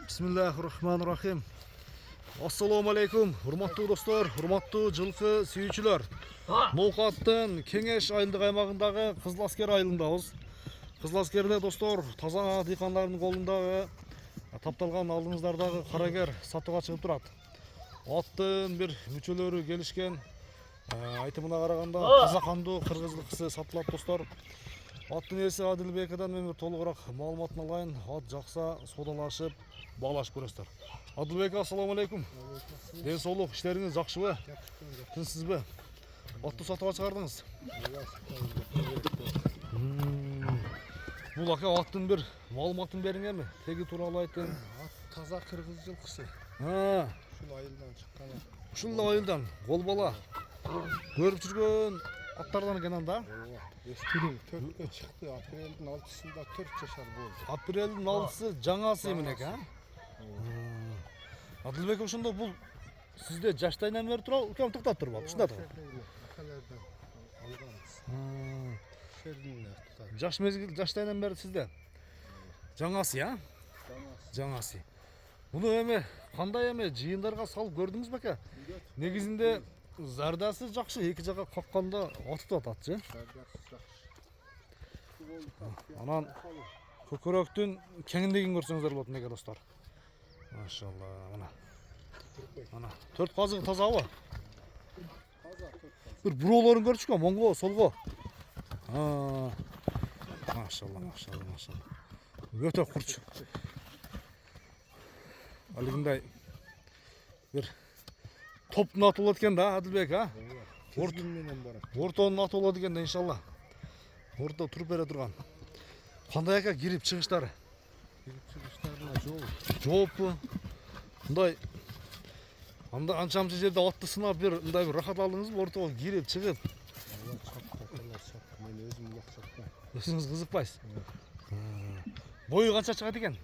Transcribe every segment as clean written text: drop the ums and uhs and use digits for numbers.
Bismillahirrahmanirrahim. Assalamu alaikum. Hurmatlı dostlar, hurmatlı жылқы сүйүүчүлөр. Ноокаттын Кеңеш айылдык аймагындагы Кызыл Аскер айылындабыз. Кызыл Аскерде достор, таза дыйкандардын колундагы тапталган алдыңыздардағы карагер сатууга чыгып турат. Аттын бир мүчөлөрү келишкен. Айтымына караганда таза кандуу кыргызлыксы сатылат достор. Аттын ээси Адилбекадан мен толугураак маалыматын алайын. Ат жакса содалашып, баалашып көрөсүздөр. Адилбек, ассаламу алейкум. Ден соолук, иштериңиз жакшыбы? Тынчсызбы? Атты сатууга чыгардыңыз? Бул ака аттын бир маалыматын бериңерби? Теги тууралуу айтың. Ат таза кыргыз жылкысы. Ушул айылдан чыккан. Ушул айылдан кол бала. Көрүп жүргөн аттардан экен анда. Эстирим 4-кө чыкты. Апрелдин 6-сында 4 жашар болду. Апрелдин 6-сы жаңасы эменек, Адилбек, ошондо бул сизде жаштайынан бери тура үлкен токтоп турбу? Ушунда турбу? Акалардан алганбыз. Шердинде тута. Жаш мезгил жаштайынан бери сизде? Жаңасы, Жаңасы. Муну эме кандай эме жыйындарга салып көрдүңүзбү ака? Негизинде зардасы жакшы, эки жака какканда атып ататчы. Анан көкөрөктүн кеңиндегин көрсөңүздөр болот неге достор. Машалла, ana 4 казыгы тазабы? Бир буроолорун көрчүкпү? Моңго, солго. Машалла. Өтө курч. Алигиндай бир топтун аты болот экен да, Адилбек, Ортонун аты болот экен да, иншалла. Орто туруп бере турган. Кандай ака кирип чыгыштары? Жооппу. Мындай анча-мынча жерде атты сынап бир мындай бир рахат алдыңызбы? Ортого кирип чыгып. Мен өзүм уксатпайм. Өзүңүз кызыкпайсыз? Бою канча чыгат экен?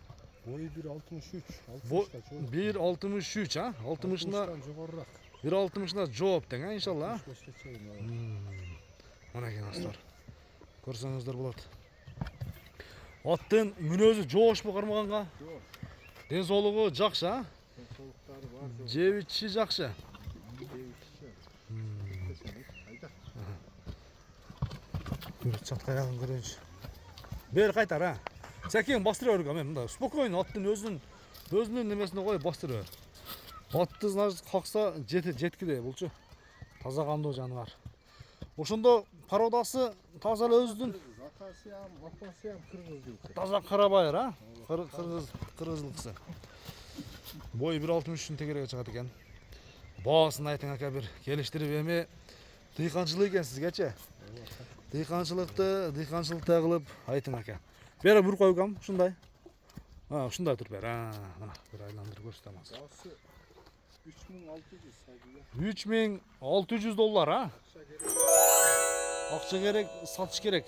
Бою 1.63. 1.63, 60-ына жогорураак. 1.60-ына жооп тең, иншалла. Мына экен достор. Көрсөңүздөр болот. Аттын мүнөзү жоошпу кармаганга? Ден соолугу жакшы, Солуктары бар. Жебичи жакшы. Чаткаягын көрөйүнчү. Бери кайтар, Сәкең бастыра бергөн, мен мында спокойно аттын өзүнүн немесине коюп бастыра бер. Атты значит какса жеткиде булчу. Таза кандуу жаныбар. Ошондо породасы таза эле өзүнүн Апасы ам кыргыз жылкы. таза карабайыр, кыргыз жылкысы. Бою 1.63 тегереге чыгат экен. Баасын айтың ака бир келиштирип эми дыйканчылык экен сизгечи. Дыйканчылыкты кылып айтың ака. Бери буруп койгам, ушундай. Ушундай туруп бер. Мына бир айландырып көрсөтөм азыр. 3600 доллар, Акча керек, сатыш керек.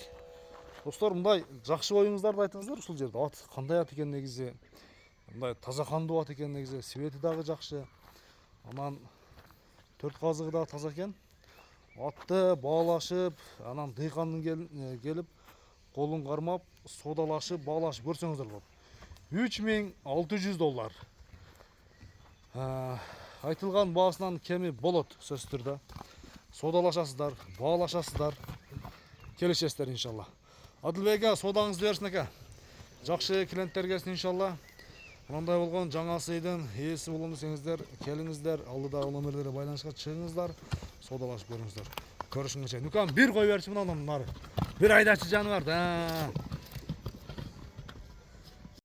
Достор, мындай жакшы оюңуздарды айтыңыздар ушул жерде. Ат кандай ат экен негизи? Мындай таза кандуу ат экен негизи, свети дагы жакшы. Анан 4 казыгы да таза экен. Атты баалашып, анан дыйкандын келип, колун кармап, содалашып, баалашып көрсөңүздөр болот. 3600 доллар. Айтылган баасынан кеми болот сөзсүз түрдө. Содалашасыздар, баалашасыздар, келишесиздер иншалла. Адилбек, содаңызды берсин ака. Жакшы клиенттер келсин иншалла. Мындай болгон жаңасыйдын ээси болом десеңиздер, келиңиздер, алдыдагы номерлерге байланышка чыгыңыздар, содалашып көрүңүздөр. Көрүшүнгө чейин. Нүкам бир кой берчи мындан нары. Бир айдачы жаныбарды.